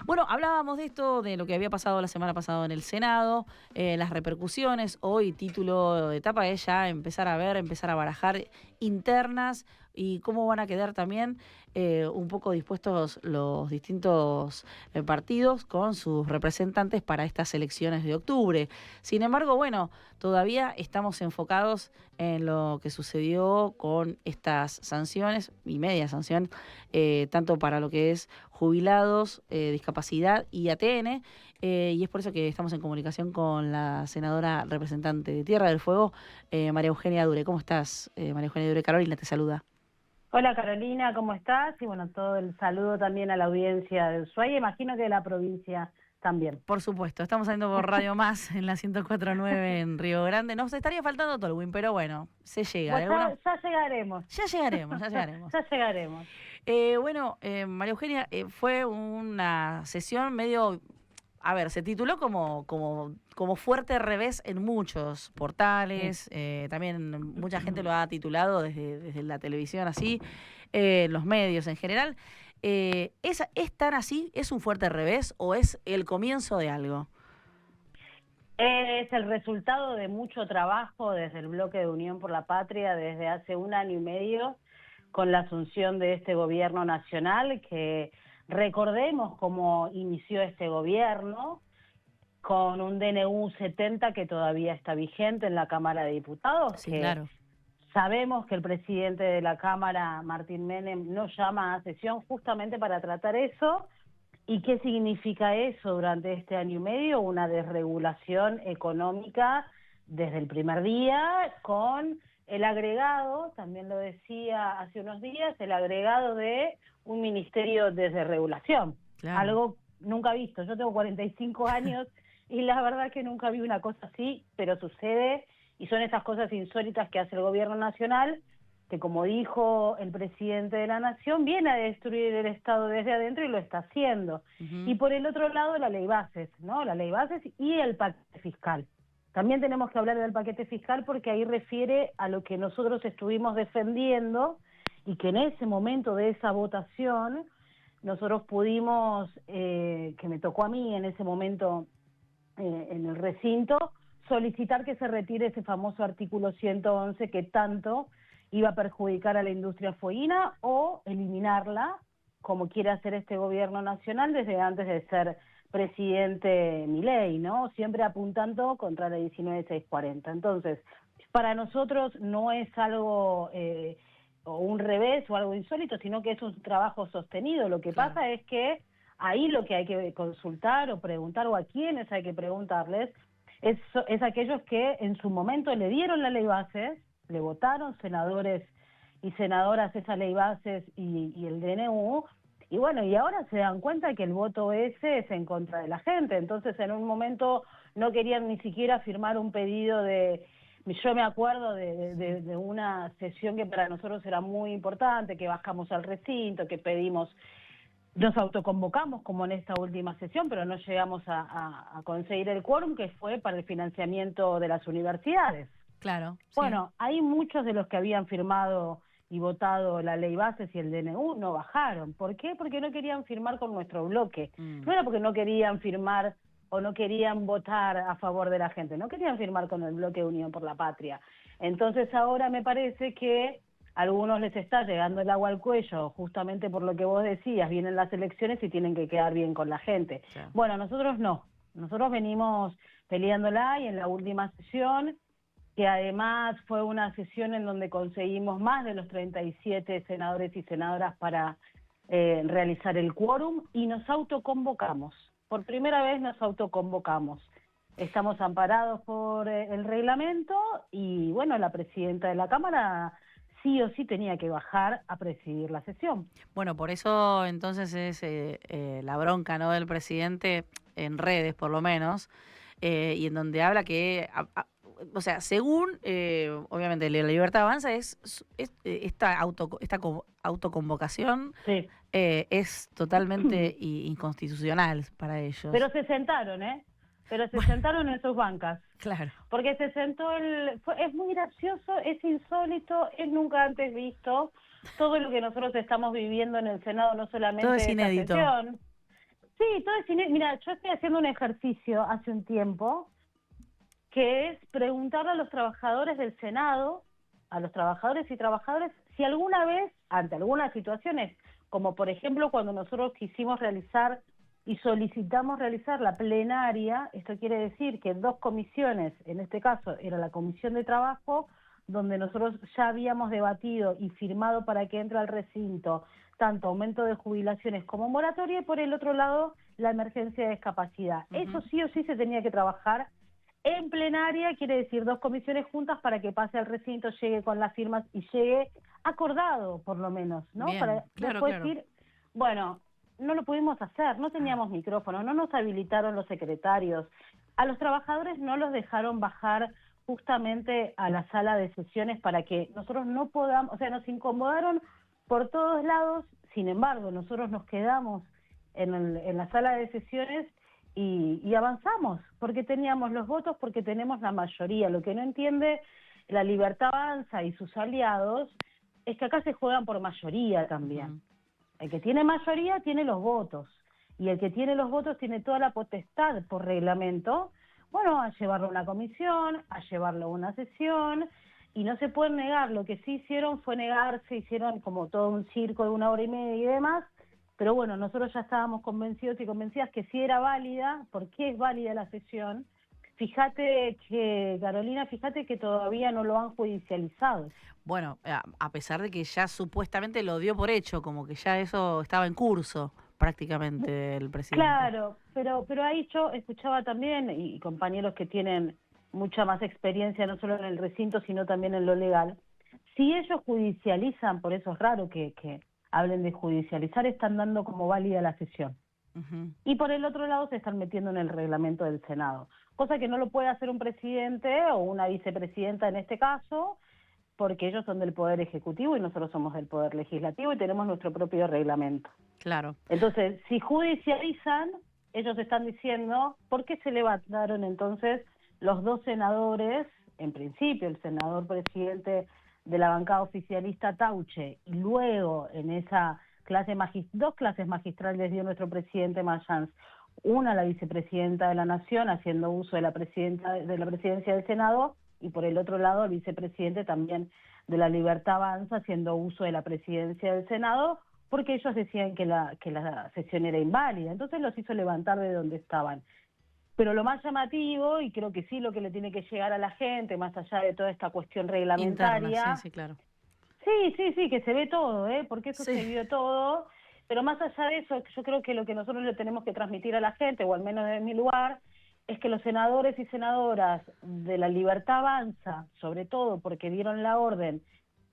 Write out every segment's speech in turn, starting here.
Bueno, hablábamos de esto, de lo que había pasado la semana pasada en el Senado, las repercusiones. Hoy, título de etapa es ya empezar a ver, empezar a barajar internas y cómo van a quedar también un poco dispuestos los distintos partidos con sus representantes para estas elecciones de octubre. Sin embargo, bueno, todavía estamos enfocados en lo que sucedió con estas sanciones y media sanción, tanto para lo que es jubilados, discapacidad y ATN, y es por eso que estamos en comunicación con la senadora representante de Tierra del Fuego, María Eugenia Dure. ¿Cómo estás, María Eugenia Dure? Carolina te saluda. Hola Carolina, ¿cómo estás? Y bueno, todo el saludo también a la audiencia de Ushuaia, imagino que de la provincia también. Por supuesto, estamos saliendo por Radio Más en la 104.9 en Río Grande. Nos estaría faltando Tolwyn, pero bueno, se llega. Bueno, ya llegaremos. Ya llegaremos, ya llegaremos. Ya llegaremos. María Eugenia, fue una sesión medio... A ver, se tituló como fuerte revés en muchos portales, también mucha gente lo ha titulado desde la televisión así, los medios en general. ¿Es tan así? ¿Es un fuerte revés o es el comienzo de algo? Es el resultado de mucho trabajo desde el Bloque de Unión por la Patria desde hace 1 año y medio con la asunción de este gobierno nacional que... Recordemos cómo inició este gobierno con un DNU 70 que todavía está vigente en la Cámara de Diputados. Sí, que claro. Sabemos que el presidente de la Cámara, Martín Menem, nos llama a sesión justamente para tratar eso. ¿Y qué significa eso durante este año y medio? Una desregulación económica desde el primer día con el agregado, también lo decía hace unos días, el agregado de un ministerio de desregulación. Claro. Algo nunca visto. Yo tengo 45 años y la verdad que nunca vi una cosa así, pero sucede y son esas cosas insólitas que hace el gobierno nacional, que como dijo el presidente de la Nación, viene a destruir el Estado desde adentro y lo está haciendo. Y por el otro lado la ley bases, ¿no? La ley bases y el paquete fiscal. También tenemos que hablar del paquete fiscal porque ahí refiere a lo que nosotros estuvimos defendiendo y que en ese momento de esa votación nosotros pudimos, que me tocó a mí en ese momento en el recinto, solicitar que se retire ese famoso artículo 111 que tanto iba a perjudicar a la industria fueguina o eliminarla, como quiere hacer este gobierno nacional desde antes de ser presidente Milei, ¿no? Siempre apuntando contra la 19640. Entonces, para nosotros no es algo o un revés o algo insólito, sino que es un trabajo sostenido. Lo que pasa es que ahí lo que hay que consultar o preguntar, o a quienes hay que preguntarles, es aquellos que en su momento le dieron la ley bases, le votaron senadores y senadoras esa ley bases y el DNU, y bueno, y ahora se dan cuenta que el voto ese es en contra de la gente. Entonces en un momento no querían ni siquiera firmar un pedido de... Yo me acuerdo de una sesión que para nosotros era muy importante, que bajamos al recinto, que pedimos, nos autoconvocamos como en esta última sesión, pero no llegamos a conseguir el quórum, que fue para el financiamiento de las universidades. Claro. Bueno, hay muchos de los que habían firmado y votado la ley bases y el DNU no bajaron. ¿Por qué? Porque no querían firmar con nuestro bloque. No era porque no querían firmar o no querían votar a favor de la gente, no querían firmar con el bloque de Unión por la Patria. Entonces ahora me parece que a algunos les está llegando el agua al cuello, justamente por lo que vos decías, vienen las elecciones y tienen que quedar bien con la gente. Sí. Bueno, nosotros no, nosotros venimos peleándola y en la última sesión, que además fue una sesión en donde conseguimos más de los 37 senadores y senadoras para realizar el quórum y nos autoconvocamos. Por primera vez nos autoconvocamos. Estamos amparados por el reglamento y bueno, la presidenta de la Cámara sí o sí tenía que bajar a presidir la sesión. Bueno, por eso entonces es la bronca, ¿no?, del presidente en redes por lo menos, y en donde habla que... o sea, según, obviamente, la Libertad Avanza esta autoconvocación sí. Es totalmente inconstitucional para ellos. Pero se sentaron, Pero se sentaron en sus bancas. Claro. Porque se sentó es muy gracioso, es insólito, es nunca antes visto. Todo lo que nosotros estamos viviendo en el Senado, no solamente todo es inédito. Esta sesión, Sí, todo es mira, yo estoy haciendo un ejercicio hace un tiempo que es preguntarle a los trabajadores del Senado, a los trabajadores y trabajadoras, si alguna vez, ante algunas situaciones, como por ejemplo cuando nosotros quisimos realizar y solicitamos realizar la plenaria, esto quiere decir que dos comisiones, en este caso era la Comisión de Trabajo, donde nosotros ya habíamos debatido y firmado para que entre al recinto tanto aumento de jubilaciones como moratoria, y por el otro lado la emergencia de discapacidad. Eso sí o sí se tenía que trabajar en plenaria, quiere decir dos comisiones juntas para que pase al recinto, llegue con las firmas y llegue acordado, por lo menos, ¿no? Bien, Para claro, después claro. decir, bueno, no lo pudimos hacer, no teníamos micrófono, no nos habilitaron los secretarios, a los trabajadores no los dejaron bajar justamente a la sala de sesiones para que nosotros no podamos, o sea, nos incomodaron por todos lados, sin embargo, nosotros nos quedamos en la sala de sesiones y avanzamos, porque teníamos los votos, porque tenemos la mayoría. Lo que no entiende la Libertad Avanza y sus aliados es que acá se juegan por mayoría también. El que tiene mayoría tiene los votos, y el que tiene los votos tiene toda la potestad por reglamento, bueno, a llevarlo a una comisión, a llevarlo a una sesión, y no se puede negar. Lo que sí hicieron fue negarse, hicieron como todo un circo de 1 hora y media y demás, pero bueno, nosotros ya estábamos convencidos y convencidas que sí era válida. ¿Por qué es válida la sesión? Fíjate que, Carolina, fíjate que todavía no lo han judicializado. Bueno, a pesar de que ya supuestamente lo dio por hecho, como que ya eso estaba en curso prácticamente el presidente. Claro, pero ahí yo escuchaba también, y compañeros que tienen mucha más experiencia, no solo en el recinto, sino también en lo legal, si ellos judicializan, por eso es raro que hablen de judicializar, están dando como válida la sesión. Ujú. Y por el otro lado se están metiendo en el reglamento del Senado, cosa que no lo puede hacer un presidente o una vicepresidenta en este caso, porque ellos son del Poder Ejecutivo y nosotros somos del Poder Legislativo y tenemos nuestro propio reglamento. Claro. Entonces, si judicializan, ellos están diciendo, ¿por qué se levantaron entonces los dos senadores, en principio el senador presidente de la bancada oficialista Tauche, y luego en esa dos clases magistrales dio nuestro presidente Mayans, una a la vicepresidenta de la Nación haciendo uso de la presidencia del Senado, y por el otro lado el vicepresidente también de la Libertad Avanza haciendo uso de la presidencia del Senado, porque ellos decían que la sesión era inválida, entonces los hizo levantar de donde estaban. Pero lo más llamativo, y creo que sí lo que le tiene que llegar a la gente, más allá de toda esta cuestión Interna, sí, reglamentaria, sí, claro. sí, que se ve todo, porque eso Sí. se vio todo, pero más allá de eso, yo creo que lo que nosotros le tenemos que transmitir a la gente, o al menos de mi lugar, es que los senadores y senadoras de la Libertad Avanza, sobre todo porque dieron la orden,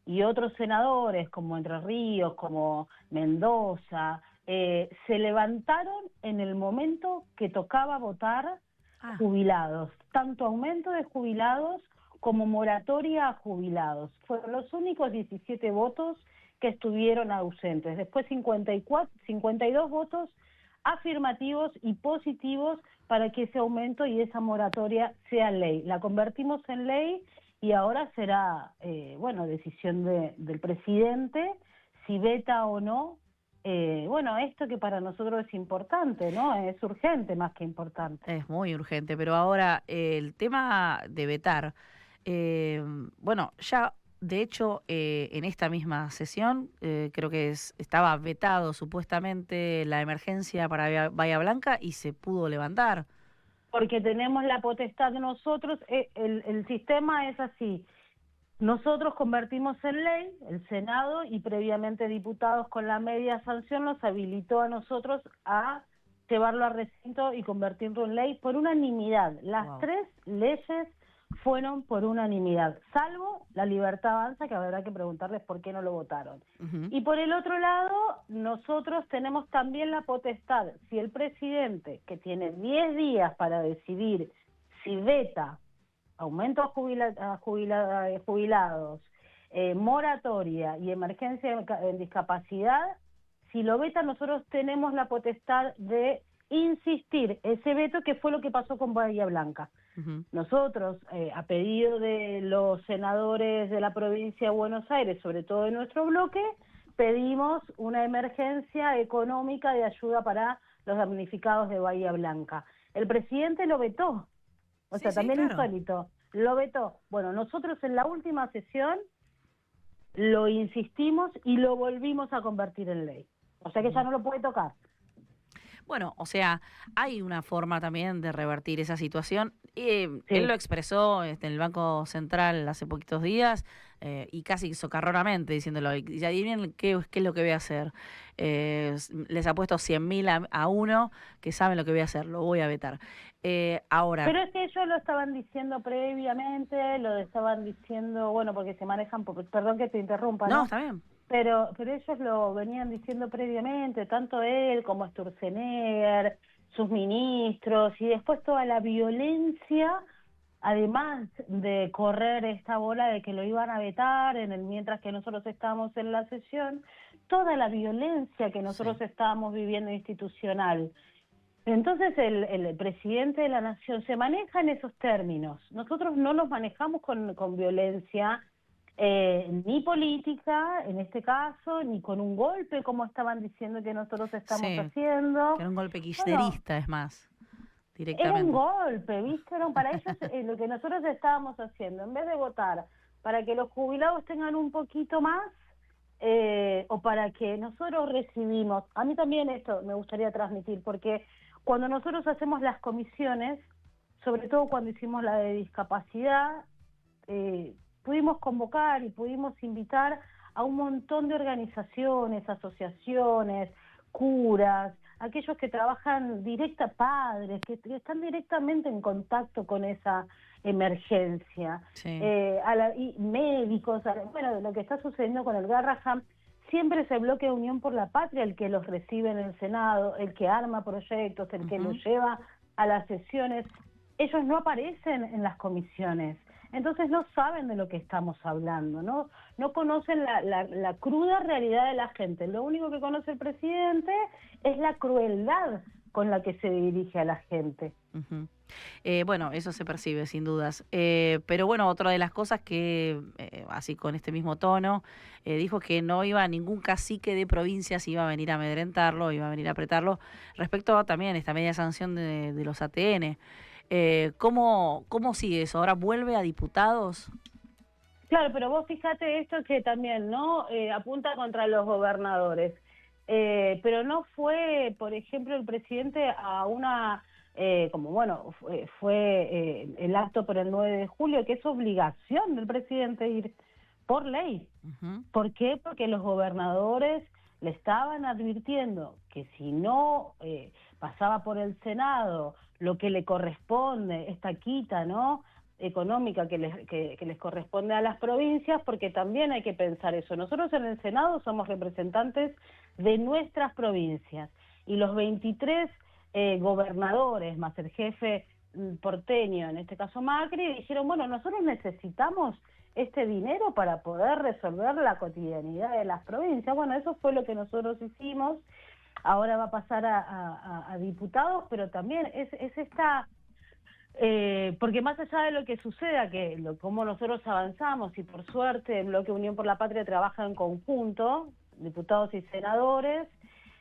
y otros senadores como Entre Ríos, como Mendoza, se levantaron en el momento que tocaba votar Ah, jubilados, tanto aumento de jubilados como moratoria a jubilados. Fueron los únicos 17 votos que estuvieron ausentes. Después 52 votos afirmativos y positivos para que ese aumento y esa moratoria sea ley. La convertimos en ley y ahora será, decisión del presidente si veta o no. Esto que para nosotros es importante, ¿no? Es urgente más que importante. es muy urgente, pero ahora el tema de vetar, eh, bueno, ya de hecho en esta misma sesión creo que estaba vetado supuestamente la emergencia para Bahía Blanca y se pudo levantar. Porque tenemos la potestad de nosotros, el sistema es así. Nosotros convertimos en ley, el Senado y previamente diputados con la media sanción nos habilitó a nosotros a llevarlo a recinto y convertirlo en ley por unanimidad. Las Wow. tres leyes fueron por unanimidad, salvo la Libertad Avanza, que habrá que preguntarles por qué no lo votaron. Y por el otro lado, nosotros tenemos también la potestad, si el presidente, que tiene 10 días para decidir si veta aumento a jubilados, moratoria y emergencia en discapacidad, si lo veta nosotros tenemos la potestad de insistir ese veto, que fue lo que pasó con Bahía Blanca. Nosotros, a pedido de los senadores de la provincia de Buenos Aires, sobre todo de nuestro bloque, pedimos una emergencia económica de ayuda para los damnificados de Bahía Blanca. El presidente lo vetó, o sea, también claro. insólito, lo vetó. Bueno, nosotros en la última sesión lo insistimos y lo volvimos a convertir en ley. O sea que ya no lo puede tocar. Bueno, o sea, hay una forma también de revertir esa situación. Sí. Él lo expresó en el Banco Central hace poquitos días y casi socarronamente diciéndolo. Y adivinen qué es lo que voy a hacer. Les ha puesto 100.000 a uno que saben lo que voy a hacer, lo voy a vetar. Ahora. Pero es que ellos lo estaban diciendo previamente, lo estaban diciendo, bueno, porque se manejan, perdón que te interrumpa, ¿no? No, está bien. Pero ellos lo venían diciendo previamente, tanto él como Sturzenegger, sus ministros, y después toda la violencia, además de correr esta bola de que lo iban a vetar mientras que nosotros estábamos en la sesión, toda la violencia que nosotros estábamos viviendo institucional. Entonces el presidente de la Nación se maneja en esos términos. Nosotros no los manejamos con violencia, ni política, en este caso, ni con un golpe, como estaban diciendo que nosotros estamos haciendo. Que era un golpe kirchnerista, es más, Era directamente. un golpe, ¿viste? Para ellos lo que nosotros estábamos haciendo, en vez de votar para que los jubilados tengan un poquito más, o para que nosotros recibimos, a mí también esto me gustaría transmitir, porque cuando nosotros hacemos las comisiones, sobre todo cuando hicimos la de discapacidad, pudimos convocar y pudimos invitar a un montón de organizaciones, asociaciones, curas, aquellos que trabajan padres, que están directamente en contacto con esa emergencia, y médicos, bueno, lo que está sucediendo con el Garrahan, siempre es el Bloque de Unión por la Patria el que los recibe en el Senado, el que arma proyectos, el que los lleva a las sesiones. Ellos no aparecen en las comisiones, entonces no saben de lo que estamos hablando, no conocen la cruda realidad de la gente. Lo único que conoce el presidente es la crueldad con la que se dirige a la gente. Bueno, eso se percibe sin dudas. Pero bueno, otra de las cosas que, así con este mismo tono, dijo que no iba ningún cacique de provincias, iba a venir a amedrentarlo, iba a venir a apretarlo, respecto a también esta media sanción de los ATN. ¿Cómo sigue eso? ¿Ahora vuelve a diputados? Claro, pero vos fíjate esto que también, ¿no? Apunta contra los gobernadores. Pero no fue, por ejemplo, el presidente a una... fue el acto por el 9 de julio, que es obligación del presidente ir por ley. ¿Por qué? Porque los gobernadores le estaban advirtiendo que si no pasaba por el Senado lo que le corresponde, esta quita, ¿no?, económica que les corresponde a las provincias, porque también hay que pensar eso. Nosotros en el Senado somos representantes de nuestras provincias, y los 23 gobernadores, más el jefe porteño, en este caso Macri, dijeron, bueno, nosotros necesitamos este dinero para poder resolver la cotidianidad de las provincias. Bueno, eso fue lo que nosotros hicimos. Ahora va a pasar a diputados, pero también es esta... porque más allá de lo que suceda, cómo nosotros avanzamos, y por suerte el Bloque Unión por la Patria trabaja en conjunto, diputados y senadores,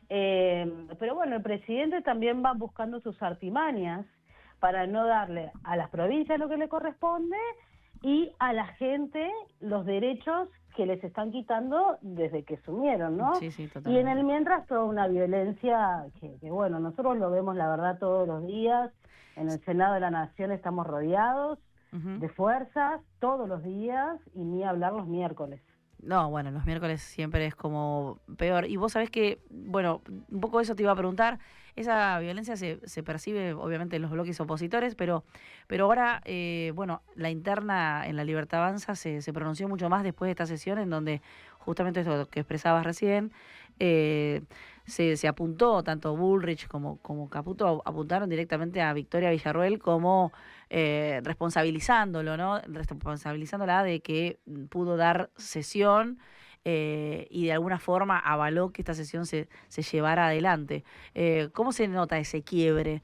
pero bueno, el presidente también va buscando sus artimañas para no darle a las provincias lo que le corresponde y a la gente los derechos que les están quitando desde que asumieron, ¿no? Sí, totalmente. Y en el mientras toda una violencia que bueno, nosotros lo vemos la verdad todos los días. En el Senado de la Nación estamos rodeados de fuerzas todos los días, y ni hablar los miércoles. No, bueno, los miércoles siempre es como peor. Y vos sabés que, bueno, un poco eso te iba a preguntar, esa violencia se percibe obviamente en los bloques opositores, pero ahora, bueno, la interna en La Libertad Avanza se pronunció mucho más después de esta sesión, en donde justamente esto que expresabas recién, se apuntó, tanto Bullrich como Caputo apuntaron directamente a Victoria Villarruel como responsabilizándolo, ¿no? Responsabilizándola de que pudo dar sesión y de alguna forma avaló que esta sesión se llevara adelante. ¿Cómo se nota ese quiebre?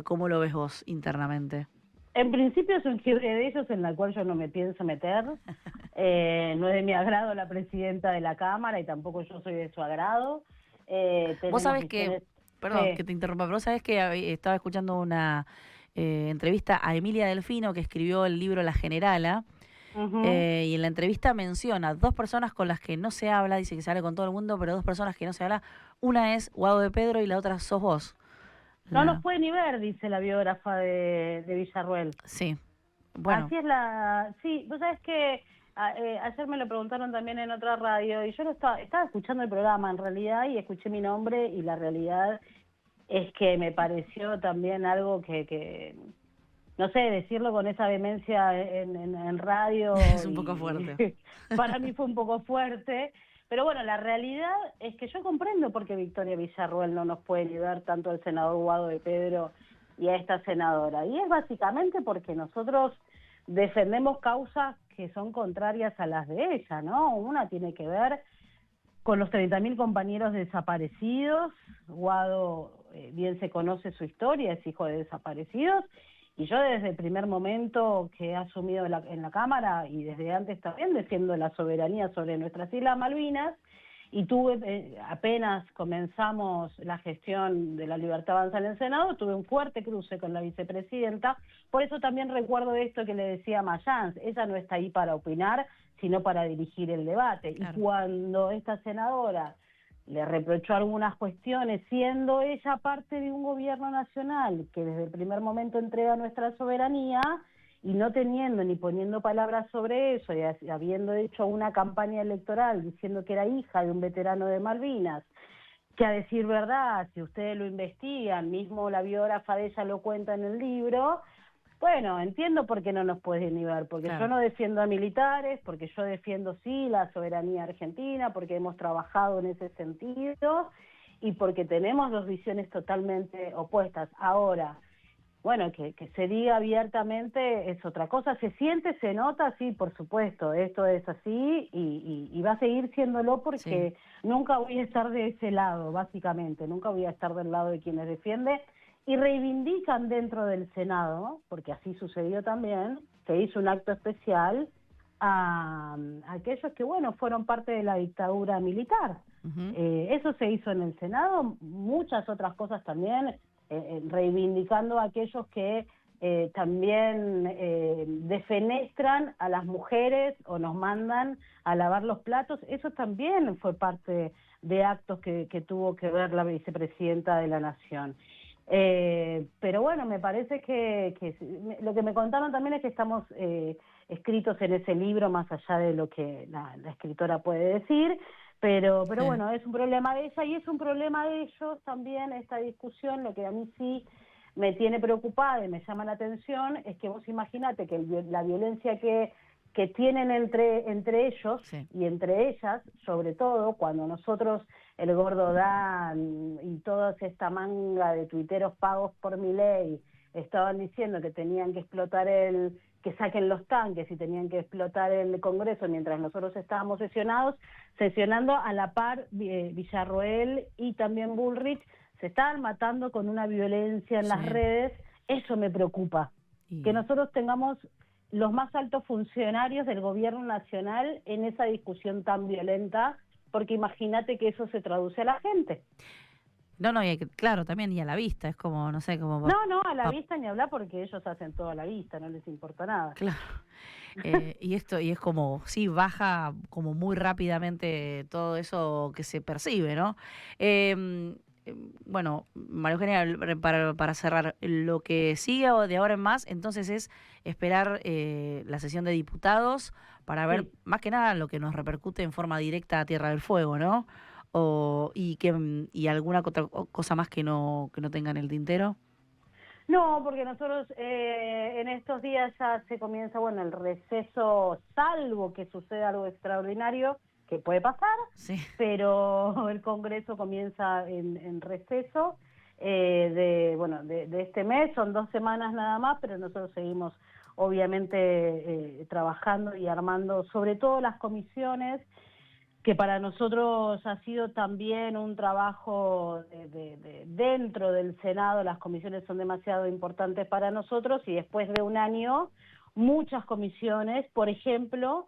¿Cómo lo ves vos internamente? En principio es un quiebre de ellos en la cual yo no me pienso meter. No es de mi agrado la presidenta de la Cámara y tampoco yo soy de su agrado. Vos sabés que, Perdón Sí. que te interrumpa, pero sabes que estaba escuchando una entrevista a Emilia Delfino, que escribió el libro La Generala, Ujú. y en la entrevista menciona dos personas con las que no se habla, dice que se habla con todo el mundo, pero dos personas que no se habla. Una es Guado de Pedro y la otra sos vos. No nos La, puede ni ver, dice la biógrafa de Villarruel. sí, bueno, Así es la... Sí, vos sabés que ayer me lo preguntaron también en otra radio y yo estaba escuchando el programa en realidad y escuché mi nombre y la realidad es que me pareció también algo que no sé, decirlo con esa vehemencia en radio es un poco y fuerte. para mí fue un poco fuerte. Pero bueno, la realidad es que yo comprendo por qué Victoria Villarruel no nos puede ayudar tanto al senador Guado de Pedro y a esta senadora. Y es básicamente porque nosotros defendemos causas que son contrarias a las de ella, ¿no? Una tiene que ver con los 30.000 compañeros desaparecidos. Guado bien se conoce su historia, es hijo de desaparecidos, y yo desde el primer momento que he asumido en la Cámara, y desde antes también, defiendo la soberanía sobre nuestras Islas Malvinas, y apenas comenzamos la gestión de la Libertad Avanza en el Senado, tuve un fuerte cruce con la vicepresidenta. Por eso también recuerdo esto que le decía a Mayans, ella no está ahí para opinar, sino para dirigir el debate. Y Claro. cuando esta senadora le reprochó algunas cuestiones, siendo ella parte de un gobierno nacional que desde el primer momento entrega nuestra soberanía, y no teniendo ni poniendo palabras sobre eso, y habiendo hecho una campaña electoral diciendo que era hija de un veterano de Malvinas, que a decir verdad, si ustedes lo investigan, mismo la biógrafa de ella lo cuenta en el libro, bueno, entiendo por qué no nos pueden ni ver, porque yo Claro. no defiendo a militares, porque yo defiendo sí la soberanía argentina, porque hemos trabajado en ese sentido y porque tenemos dos visiones totalmente opuestas. Ahora, bueno, que se diga abiertamente es otra cosa. ¿Se siente, se nota? Sí, por supuesto, esto es así y va a seguir siéndolo Sí. porque nunca voy a estar de ese lado, básicamente, nunca voy a estar del lado de quienes defienden y reivindican dentro del Senado, porque así sucedió también, se hizo un acto especial a aquellos que, bueno, fueron parte de la dictadura militar. Ujú. Eso se hizo en el Senado, muchas otras cosas también, reivindicando a aquellos que también defenestran a las mujeres o nos mandan a lavar los platos. Eso también fue parte de actos que tuvo que ver la vicepresidenta de la Nación. Pero bueno, me parece que lo que me contaron también es que estamos escritos en ese libro, más allá de lo que la escritora puede decir, pero Sí. bueno, es un problema de ella y es un problema de ellos también esta discusión. Lo que a mí sí me tiene preocupada y me llama la atención es que vos imaginate que la violencia que tienen entre ellos Sí. y entre ellas, sobre todo cuando nosotros, el Gordo Dan y toda esta manga de tuiteros pagos por Milei, estaban diciendo que tenían que explotar que saquen los tanques y tenían que explotar el Congreso mientras nosotros estábamos sesionando a la par. Villarroel y también Bullrich se estaban matando con una violencia en las Sí. redes. Eso me preocupa, que Y nosotros tengamos los más altos funcionarios del gobierno nacional en esa discusión tan violenta, porque imagínate que eso se traduce a la gente. no, no, claro, también y a la vista, es como, no sé, como No, no, a la vista ni hablar, porque ellos hacen todo a la vista, no les importa nada. claro. Y es como, sí, baja como muy rápidamente todo eso que se percibe, ¿no? Bueno, María Eugenia, para cerrar, lo que sigue de ahora en más, entonces es esperar la sesión de diputados para ver Sí. más que nada lo que nos repercute en forma directa a Tierra del Fuego, ¿no? Y alguna otra cosa más que no tenga en el tintero. No, porque nosotros en estos días ya se comienza, bueno, el receso, salvo que suceda algo extraordinario, que puede pasar, Sí. pero el Congreso comienza en receso de este mes. Son 2 semanas nada más, pero nosotros seguimos obviamente trabajando y armando sobre todo las comisiones, que para nosotros ha sido también un trabajo dentro del Senado. Las comisiones son demasiado importantes para nosotros y después de un año, muchas comisiones, por ejemplo,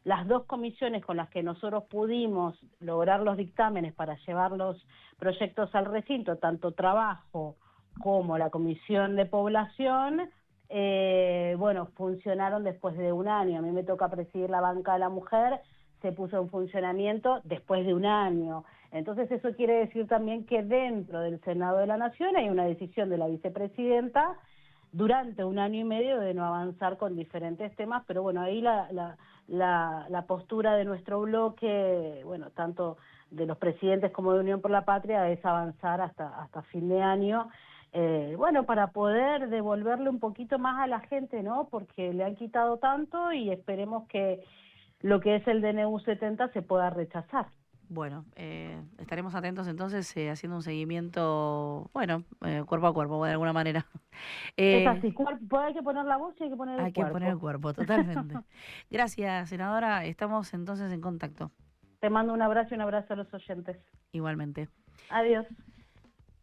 las dos comisiones con las que nosotros pudimos lograr los dictámenes para llevar los proyectos al recinto, tanto Trabajo como la Comisión de Población, bueno, funcionaron después de un año. A mí me toca presidir la banca de la mujer, se puso en funcionamiento después de un año. Entonces eso quiere decir también que dentro del Senado de la Nación hay una decisión de la vicepresidenta durante un año y medio de no avanzar con diferentes temas, pero bueno, ahí la postura de nuestro bloque, bueno, tanto de los presidentes como de Unión por la Patria, es avanzar hasta fin de año, bueno, para poder devolverle un poquito más a la gente, ¿no? Porque le han quitado tanto y esperemos que lo que es el DNU 70 se pueda rechazar. Bueno, estaremos atentos entonces haciendo un seguimiento, bueno, cuerpo a cuerpo, de alguna manera. Es Eh, así, hay que poner la voz y hay que poner el Hay que poner el cuerpo. cuerpo, totalmente. Gracias, senadora. Estamos entonces en contacto. Te mando un abrazo y un abrazo a los oyentes. Igualmente. Adiós.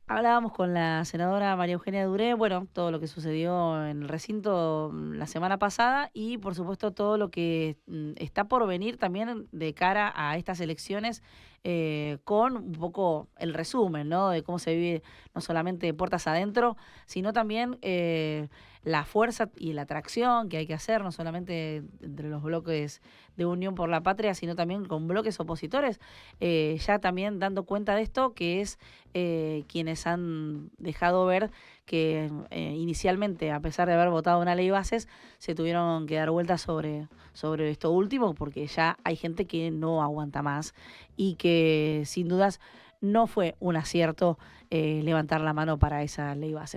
Hablábamos con la senadora María Eugenia Duré, bueno, todo lo que sucedió en el recinto la semana pasada y por supuesto todo lo que está por venir también de cara a estas elecciones, con un poco el resumen, ¿no? De cómo se vive no solamente puertas adentro, sino también la fuerza y la atracción que hay que hacer, no solamente entre los bloques de Unión por la Patria, sino también con bloques opositores, ya también dando cuenta de esto, que es quienes han dejado ver que inicialmente, a pesar de haber votado una ley bases, se tuvieron que dar vueltas sobre esto último, porque ya hay gente que no aguanta más y que sin dudas no fue un acierto levantar la mano para esa ley bases.